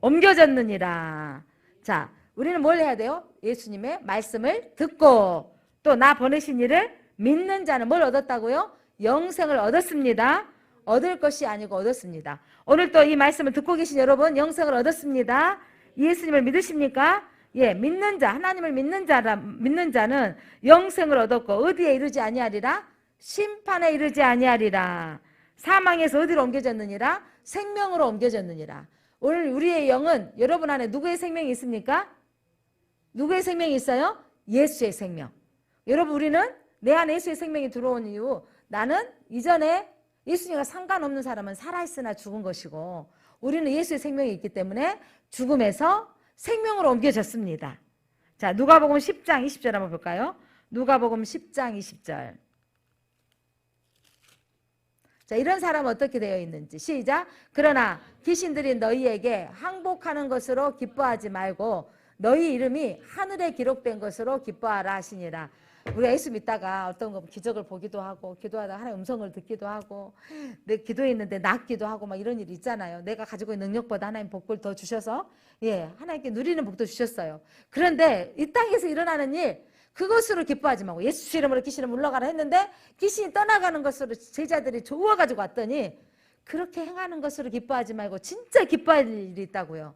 옮겨졌느니라. 자, 우리는 뭘 해야 돼요? 예수님의 말씀을 듣고 또 나 보내신 이를 믿는 자는 뭘 얻었다고요? 영생을 얻었습니다. 얻을 것이 아니고 얻었습니다. 오늘 또 이 말씀을 듣고 계신 여러분, 영생을 얻었습니다. 예수님을 믿으십니까? 예, 믿는 자, 하나님을 믿는 자는 영생을 얻었고 어디에 이르지 아니하리라? 심판에 이르지 아니하리라. 사망에서 어디로 옮겨졌느니라? 생명으로 옮겨졌느니라. 오늘 우리의 영은 여러분 안에 누구의 생명이 있습니까? 누구의 생명이 있어요? 예수의 생명. 여러분, 우리는 내 안에 예수의 생명이 들어온 이후 나는 이전에 예수님과 상관없는 사람은 살아있으나 죽은 것이고 우리는 예수의 생명이 있기 때문에 죽음에서 생명으로 옮겨졌습니다. 자, 누가복음 10장 20절 한번 볼까요? 누가복음 10장 20절. 자, 이런 사람은 어떻게 되어 있는지 시작. 그러나 귀신들이 너희에게 항복하는 것으로 기뻐하지 말고 너희 이름이 하늘에 기록된 것으로 기뻐하라 하시니라. 우리가 예수 믿다가 어떤 거 기적을 보기도 하고 기도하다가 하나님의 음성을 듣기도 하고 내 기도했는데 낫기도 하고 막 이런 일이 있잖아요. 내가 가지고 있는 능력보다 하나님 복을 더 주셔서 하나님께 누리는 복도 주셨어요. 그런데 이 땅에서 일어나는 일 그것으로 기뻐하지 말고 예수 이름으로 귀신을 물러가라 했는데 귀신이 떠나가는 것으로 제자들이 좋아가지고 왔더니 그렇게 행하는 것으로 기뻐하지 말고 진짜 기뻐할 일이 있다고요.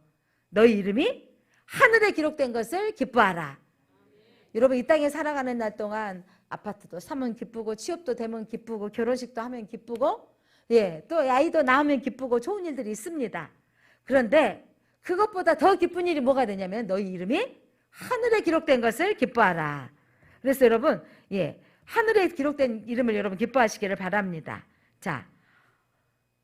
너희 이름이 하늘에 기록된 것을 기뻐하라. 여러분, 이 땅에 살아가는 날 동안 아파트도 사면 기쁘고 취업도 되면 기쁘고 결혼식도 하면 기쁘고 또 아이도 낳으면 기쁘고 좋은 일들이 있습니다. 그런데 그것보다 더 기쁜 일이 뭐가 되냐면 너희 이름이 하늘에 기록된 것을 기뻐하라. 그래서 여러분, 하늘에 기록된 이름을 여러분 기뻐하시기를 바랍니다. 자,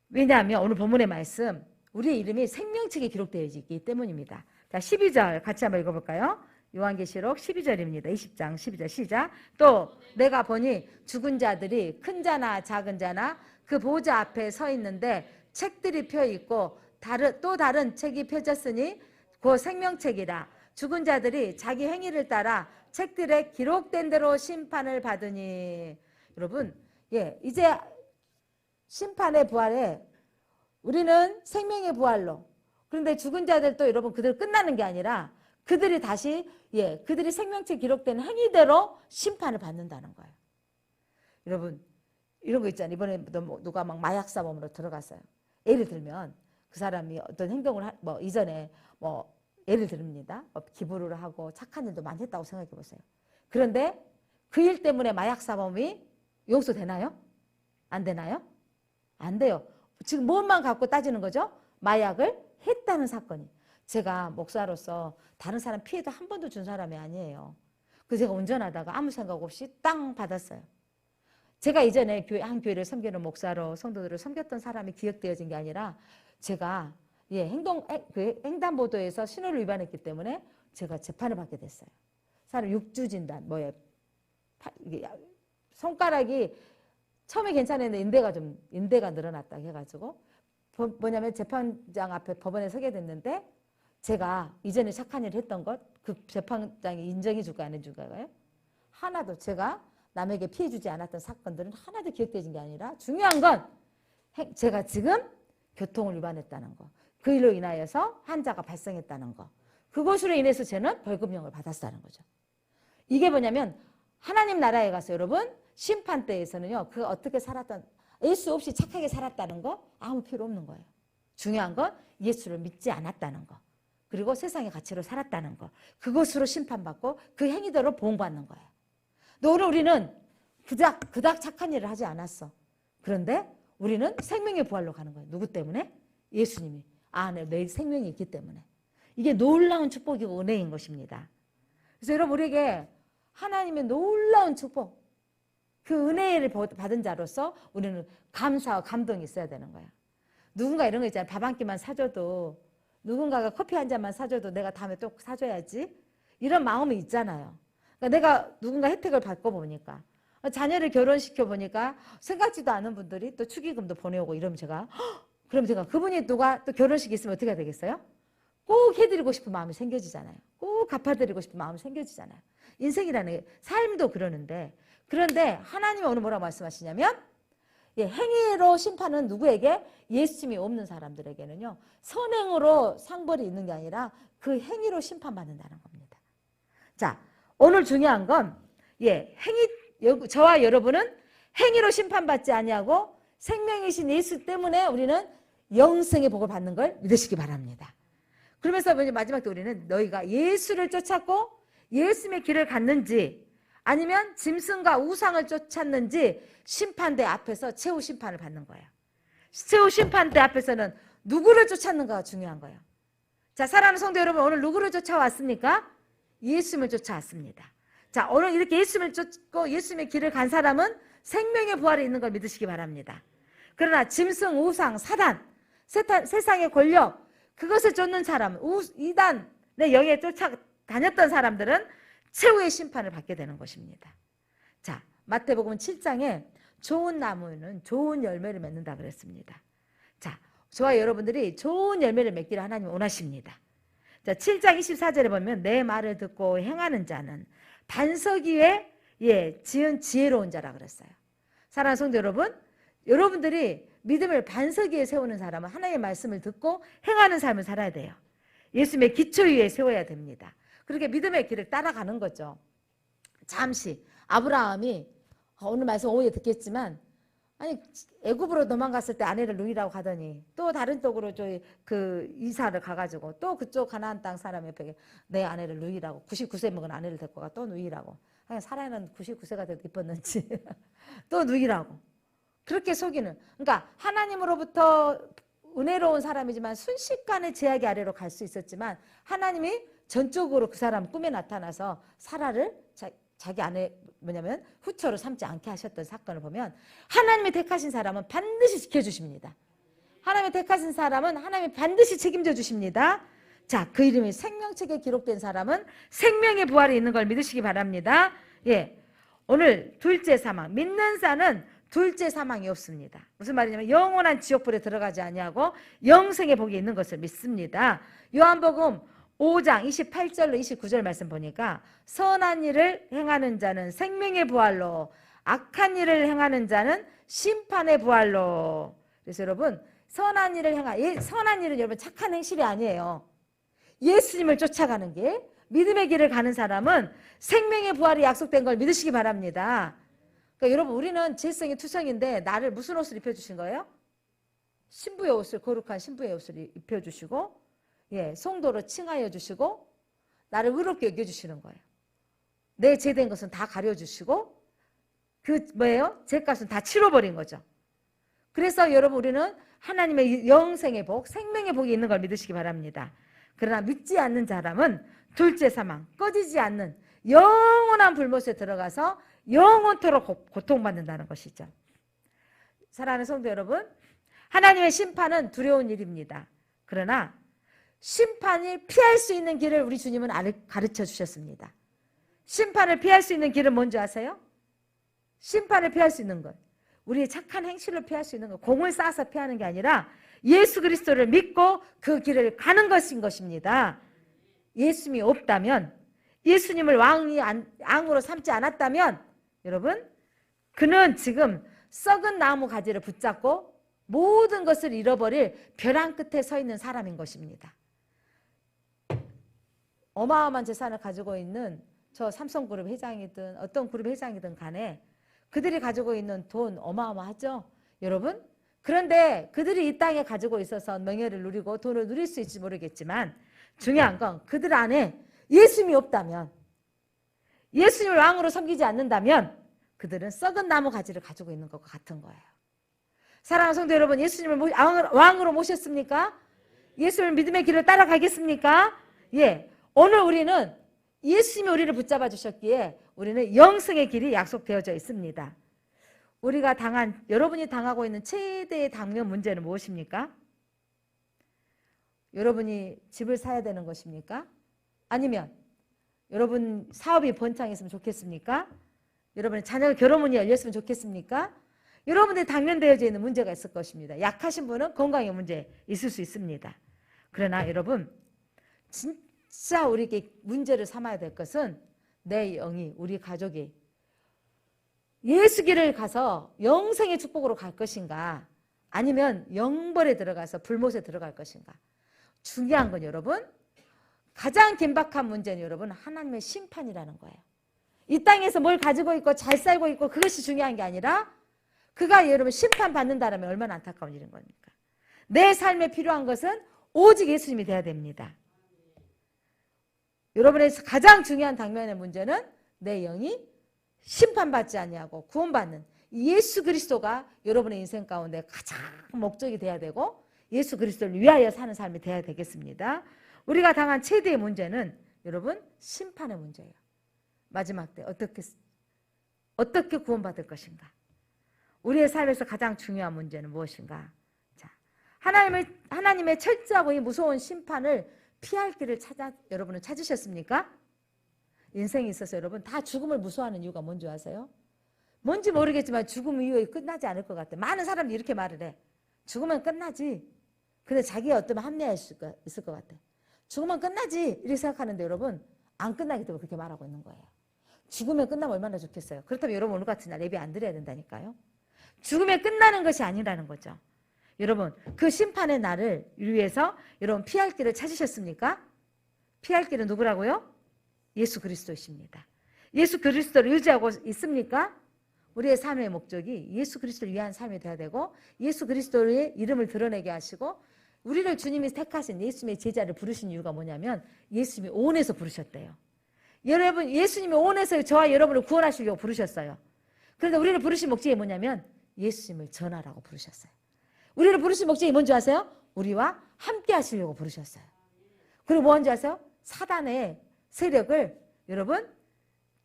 왜냐하면 오늘 본문의 말씀 우리의 이름이 생명책에 기록되어 있기 때문입니다. 자, 12절 같이 한번 읽어볼까요? 요한계시록 12절입니다. 20장 12절 시작. 또 내가 보니 죽은 자들이 큰 자나 작은 자나 그 보좌 앞에 서 있는데 책들이 펴 있고 또 다른 책이 펴졌으니 그 생명책이라. 죽은 자들이 자기 행위를 따라 책들에 기록된 대로 심판을 받으니. 여러분, 이제 심판의 부활에 우리는 생명의 부활로, 그런데 죽은 자들도 여러분 그들 끝나는 게 아니라 그들이 다시 그들이 생명책 기록된 행위대로 심판을 받는다는 거예요. 여러분, 이런 거 있잖아요. 이번에 누가 막 마약 사범으로 들어갔어요. 예를 들면 그 사람이 어떤 행동을 이전에 예를 듭니다. 기부를 하고 착한 일도 많이 했다고 생각해 보세요. 그런데 그 일 때문에 마약 사범이 용서되나요? 안 되나요? 안 돼요. 지금 뭔만 갖고 따지는 거죠? 마약을 했다는 사건이. 제가 목사로서 다른 사람 피해도 한 번도 준 사람이 아니에요. 그래서 제가 운전하다가 아무 생각 없이 땅 받았어요. 제가 이전에 한 교회를 섬기는 목사로 성도들을 섬겼던 사람이 기억되어진 게 아니라 제가 횡단보도에서 신호를 위반했기 때문에 제가 재판을 받게 됐어요. 사람 6주 진단, 손가락이 처음에 괜찮았는데 인대가 늘어났다 해가지고 뭐냐면 재판장 앞에 법원에 서게 됐는데 제가 이전에 착한 일을 했던 것, 그 재판장이 인정해 줄까 안 해줄까요? 하나도 제가 남에게 피해 주지 않았던 사건들은 하나도 기억되는 게 아니라 중요한 건 제가 지금 교통을 위반했다는 거, 그 일로 인하여서 환자가 발생했다는 거, 그것으로 인해서 저는 벌금형을 받았다는 거죠. 이게 뭐냐면 하나님 나라에 가서 여러분 심판대에서는요, 그 어떻게 살았던, 예수 없이 착하게 살았다는 거 아무 필요 없는 거예요. 중요한 건 예수를 믿지 않았다는 거, 그리고 세상의 가치로 살았다는 거, 그것으로 심판받고 그 행위대로 보응받는 거예요. 오늘 우리는 그닥 착한 일을 하지 않았어. 그런데 우리는 생명의 부활로 가는 거예요. 누구 때문에? 예수님이 내 생명이 있기 때문에. 이게 놀라운 축복이고 은혜인 것입니다. 그래서 여러분, 우리에게 하나님의 놀라운 축복, 그 은혜를 받은 자로서 우리는 감사와 감동이 있어야 되는 거야. 누군가 이런 거 있잖아요. 밥 한 끼만 사줘도, 누군가가 커피 한 잔만 사줘도 내가 다음에 또 사줘야지, 이런 마음이 있잖아요. 그러니까 내가 누군가 혜택을 받고 보니까, 자녀를 결혼시켜 보니까 생각지도 않은 분들이 또 축의금도 보내오고 이러면 그럼 제가 그분이 누가 또 결혼식 있으면 어떻게 되겠어요? 꼭 해드리고 싶은 마음이 생겨지잖아요. 꼭 갚아드리고 싶은 마음이 생겨지잖아요. 인생이라는 게, 삶도 그러는데, 그런데 하나님이 오늘 뭐라고 말씀하시냐면, 행위로 심판은 누구에게? 예수님이 없는 사람들에게는요, 선행으로 상벌이 있는 게 아니라 그 행위로 심판받는다는 겁니다. 자, 오늘 중요한 건 저와 여러분은 행위로 심판받지 아니하고 생명이신 예수 때문에 우리는 영생의 복을 받는 걸 믿으시기 바랍니다. 그러면서 마지막 때 우리는 너희가 예수를 쫓았고 예수님의 길을 갔는지 아니면 짐승과 우상을 쫓았는지 심판대 앞에서 최후 심판을 받는 거예요. 최후 심판대 앞에서는 누구를 쫓았는가가 중요한 거예요. 자, 사랑하는 성도 여러분, 오늘 누구를 쫓아왔습니까? 예수님을 쫓아왔습니다. 자, 오늘 이렇게 예수님을 쫓고 예수님의 길을 간 사람은 생명의 부활에 있는 걸 믿으시기 바랍니다. 그러나 짐승, 우상, 사단, 세상의 권력, 그것을 쫓는 사람, 이단의 영에 쫓아다녔던 사람들은 최후의 심판을 받게 되는 것입니다. 자, 마태복음 7장에 좋은 나무는 좋은 열매를 맺는다 그랬습니다. 자, 저와 여러분들이 좋은 열매를 맺기를 하나님 원하십니다. 자, 7장 24절에 보면 내 말을 듣고 행하는 자는 반석 위에 지은 지혜로운 자라 그랬어요. 사랑하는 성도 여러분, 여러분들이 믿음을 반석 위에 세우는 사람은 하나님의 말씀을 듣고 행하는 삶을 살아야 돼요. 예수님의 기초 위에 세워야 됩니다. 그렇게 믿음의 길을 따라가는 거죠. 잠시 아브라함이 오늘 말씀 오후에 듣겠지만, 아니 애굽으로 도망갔을 때 아내를 누이라고 가더니 또 다른 쪽으로 이사를 가가지고 또 그쪽 가나안 땅 사람 옆에 내 아내를 누이라고, 99세 먹은 아내를 데리고 가 또 누이라고, 사라는 99세가 돼도 이뻤는지 또 누이라고 그렇게 속이는, 그러니까 하나님으로부터 은혜로운 사람이지만 순식간에 제약의 아래로 갈 수 있었지만 하나님이 전적으로 그 사람 꿈에 나타나서 사라를 자기 아내 후처로 삼지 않게 하셨던 사건을 보면 하나님이 택하신 사람은 반드시 지켜주십니다. 하나님이 택하신 사람은 하나님이 반드시 책임져 주십니다. 자, 그 이름이 생명책에 기록된 사람은 생명의 부활이 있는 걸 믿으시기 바랍니다. 오늘 둘째 사망, 믿는 자는 둘째 사망이 없습니다. 무슨 말이냐면 영원한 지옥불에 들어가지 아니하고 영생의 복이 있는 것을 믿습니다. 요한복음 5장 28절로 29절 말씀 보니까 선한 일을 행하는 자는 생명의 부활로, 악한 일을 행하는 자는 심판의 부활로. 그래서 여러분, 선한 일은 여러분 착한 행실이 아니에요. 예수님을 쫓아가는 게, 믿음의 길을 가는 사람은 생명의 부활이 약속된 걸 믿으시기 바랍니다. 그러니까 여러분, 우리는 질성이 투성인데 나를 무슨 옷을 입혀주신 거예요? 신부의 옷을, 거룩한 신부의 옷을 입혀주시고, 송도로 칭하여 주시고 나를 의롭게 여겨주시는 거예요. 내 죄된 것은 다 가려주시고 죄값은 다 치러버린 거죠. 그래서 여러분, 우리는 하나님의 영생의 복, 생명의 복이 있는 걸 믿으시기 바랍니다. 그러나 믿지 않는 사람은 둘째 사망, 꺼지지 않는 영원한 불못에 들어가서 영원토록 고통받는다는 것이죠. 사랑하는 성도 여러분, 하나님의 심판은 두려운 일입니다. 그러나 심판이 피할 수 있는 길을 우리 주님은 가르쳐 주셨습니다. 심판을 피할 수 있는 길은 뭔지 아세요? 심판을 피할 수 있는 것, 우리의 착한 행실로 피할 수 있는 것, 공을 쌓아서 피하는 게 아니라 예수 그리스도를 믿고 그 길을 가는 것인 것입니다. 예수님이 없다면, 예수님을 왕으로 삼지 않았다면 여러분, 그는 지금 썩은 나무 가지를 붙잡고 모든 것을 잃어버릴 벼랑 끝에 서 있는 사람인 것입니다. 어마어마한 재산을 가지고 있는 저 삼성그룹 회장이든 어떤 그룹 회장이든 간에 그들이 가지고 있는 돈 어마어마하죠, 여러분? 그런데 그들이 이 땅에 가지고 있어서 명예를 누리고 돈을 누릴 수 있을지 모르겠지만 중요한 건 그들 안에 예수님이 없다면, 예수님을 왕으로 섬기지 않는다면 그들은 썩은 나무 가지를 가지고 있는 것과 같은 거예요. 사랑하는 성도 여러분, 예수님을 왕으로 모셨습니까? 예수님을 믿음의 길을 따라가겠습니까? 예. 오늘 우리는 예수님이 우리를 붙잡아 주셨기에 우리는 영생의 길이 약속되어져 있습니다. 여러분이 당하고 있는 최대의 당면 문제는 무엇입니까? 여러분이 집을 사야 되는 것입니까? 아니면 여러분 사업이 번창했으면 좋겠습니까? 여러분의 자녀 결혼문이 열렸으면 좋겠습니까? 여러분들이 당면되어져 있는 문제가 있을 것입니다. 약하신 분은 건강의 문제 있을 수 있습니다. 그러나 여러분, 진짜 우리에게 문제를 삼아야 될 것은 내 영이, 우리 가족이 예수 길을 가서 영생의 축복으로 갈 것인가, 아니면 영벌에 들어가서 불못에 들어갈 것인가. 중요한 건 여러분, 가장 긴박한 문제는 여러분 하나님의 심판이라는 거예요. 이 땅에서 뭘 가지고 있고 잘 살고 있고 그것이 중요한 게 아니라 그가 여러분 심판받는다라면 얼마나 안타까운 일인 겁니까? 내 삶에 필요한 것은 오직 예수님이 돼야 됩니다. 여러분의 가장 중요한 당면의 문제는 내 영이 심판받지 아니하고 구원받는 예수 그리스도가 여러분의 인생 가운데 가장 목적이 돼야 되고 예수 그리스도를 위하여 사는 삶이 돼야 되겠습니다. 우리가 당한 최대의 문제는 여러분 심판의 문제예요. 마지막 때 어떻게 구원받을 것인가? 우리의 삶에서 가장 중요한 문제는 무엇인가? 자, 하나님의 철저하고 이 무서운 심판을 피할 길을 여러분은 찾으셨습니까? 인생에 있어서 여러분 다 죽음을 무서워하는 이유가 뭔지 아세요? 뭔지 모르겠지만 죽음 이후에 끝나지 않을 것 같아. 많은 사람들이 이렇게 말을 해. 죽으면 끝나지. 근데 자기가 어쩌면 합리화할 수 있을 것 같아. 죽으면 끝나지 이렇게 생각하는데 여러분 안 끝나기 때문에 그렇게 말하고 있는 거예요. 죽으면 끝나면 얼마나 좋겠어요. 그렇다면 여러분 오늘 같은 날 예배 안 드려야 된다니까요. 죽으면 끝나는 것이 아니라는 거죠. 여러분 그 심판의 날을 위해서 여러분 피할 길을 찾으셨습니까? 피할 길은 누구라고요? 예수 그리스도이십니다. 예수 그리스도를 의지하고 있습니까? 우리의 삶의 목적이 예수 그리스도를 위한 삶이 되어야 되고 예수 그리스도의 이름을 드러내게 하시고 우리를 주님이 택하신 예수님의 제자를 부르신 이유가 뭐냐면 예수님이 온에서 부르셨대요. 여러분 예수님이 온에서 저와 여러분을 구원하시려고 부르셨어요. 그런데 우리를 부르신 목적이 뭐냐면 예수님을 전하라고 부르셨어요. 우리를 부르신 목적이 뭔지 아세요? 우리와 함께 하시려고 부르셨어요. 그리고 뭔지 아세요? 사단의 세력을 여러분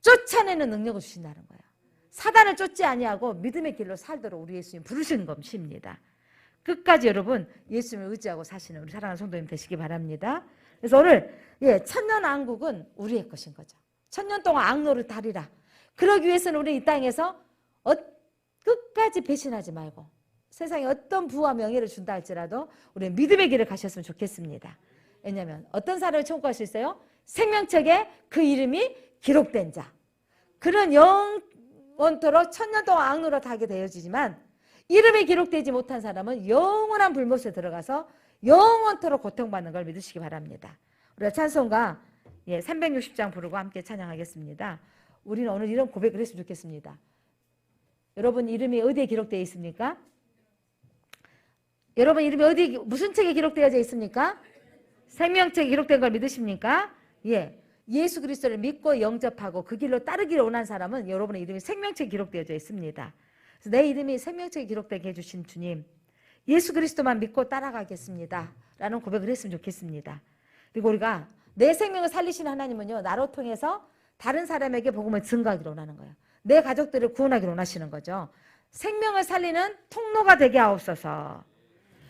쫓아내는 능력을 주신다는 거예요. 사단을 쫓지 아니하고 믿음의 길로 살도록 우리 예수님 부르신 것입니다. 끝까지 여러분 예수님을 의지하고 사시는 우리 사랑하는 성도님 되시기 바랍니다. 그래서 오늘 천년왕국은 우리의 것인 거죠. 천년 동안 악노를 다리라. 그러기 위해서는 우리 이 땅에서 끝까지 배신하지 말고 세상에 어떤 부와 명예를 준다 할지라도 우리 믿음의 길을 가셨으면 좋겠습니다. 왜냐하면 어떤 사람을 천국 갈 수 있어요? 생명책에 그 이름이 기록된 자. 그는 영원토록 천년 동안 악노로 타게 되어지지만 이름이 기록되지 못한 사람은 영원한 불못에 들어가서 영원토록 고통받는 걸 믿으시기 바랍니다. 우리가 찬송가 360장 부르고 함께 찬양하겠습니다. 우리는 오늘 이런 고백을 했으면 좋겠습니다. 여러분 이름이 어디에 기록되어 있습니까? 여러분 이름이 어디 무슨 책에 기록되어져 있습니까? 생명책에 기록된 걸 믿으십니까? 예. 예수 그리스도를 믿고 영접하고 그 길로 따르기를 원하는 사람은 여러분의 이름이 생명책에 기록되어져 있습니다. 그래서 내 이름이 생명책에 기록되게 해주신 주님, 예수 그리스도만 믿고 따라가겠습니다 라는 고백을 했으면 좋겠습니다. 그리고 우리가 내 생명을 살리시는 하나님은요 나로 통해서 다른 사람에게 복음을 증거하기를 원하는 거예요. 내 가족들을 구원하기를 원하시는 거죠. 생명을 살리는 통로가 되게 하옵소서.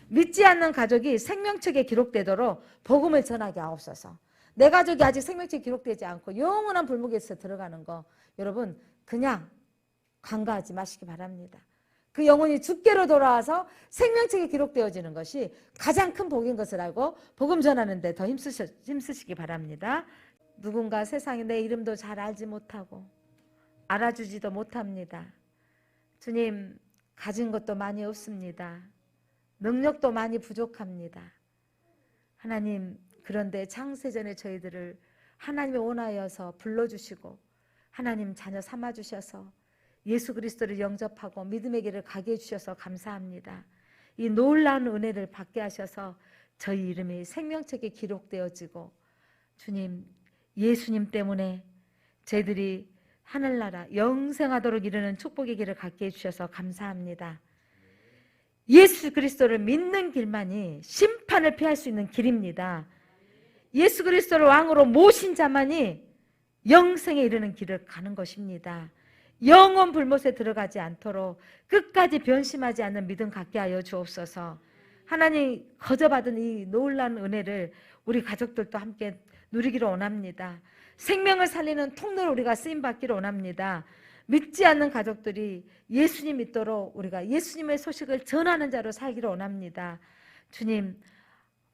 믿지 않는 가족이 생명책에 기록되도록 복음을 전하게 하옵소서. 내 가족이 아직 생명책에 기록되지 않고 영원한 불목에서 들어가는 거 여러분 그냥 간과하지 마시기 바랍니다. 그 영혼이 주께로 돌아와서 생명책에 기록되어지는 것이 가장 큰 복인 것을 알고 복음 전하는 데 더 힘쓰시기 바랍니다. 누군가 세상에 내 이름도 잘 알지 못하고 알아주지도 못합니다. 주님, 가진 것도 많이 없습니다. 능력도 많이 부족합니다. 하나님, 그런데 창세전에 저희들을 하나님이 원하여서 불러주시고 하나님 자녀 삼아주셔서 예수 그리스도를 영접하고 믿음의 길을 가게 해주셔서 감사합니다. 이 놀라운 은혜를 받게 하셔서 저희 이름이 생명책에 기록되어지고 주님, 예수님 때문에 저희들이 하늘나라 영생하도록 이르는 축복의 길을 갖게 해주셔서 감사합니다. 예수 그리스도를 믿는 길만이 심판을 피할 수 있는 길입니다. 예수 그리스도를 왕으로 모신 자만이 영생에 이르는 길을 가는 것입니다. 영원 불못에 들어가지 않도록 끝까지 변심하지 않는 믿음 갖게 하여 주옵소서. 하나님 거저받은 이 놀라운 은혜를 우리 가족들도 함께 누리기를 원합니다. 생명을 살리는 통로로 우리가 쓰임받기를 원합니다. 믿지 않는 가족들이 예수님 믿도록 우리가 예수님의 소식을 전하는 자로 살기를 원합니다. 주님,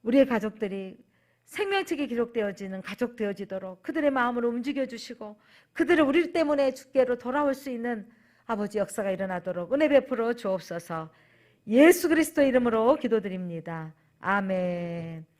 우리의 가족들이 생명책에 기록되어지는 가족 되어지도록 그들의 마음을 움직여주시고 그들을 우리 때문에 주께로 돌아올 수 있는 아버지 역사가 일어나도록 은혜 베풀어 주옵소서. 예수 그리스도 이름으로 기도드립니다. 아멘.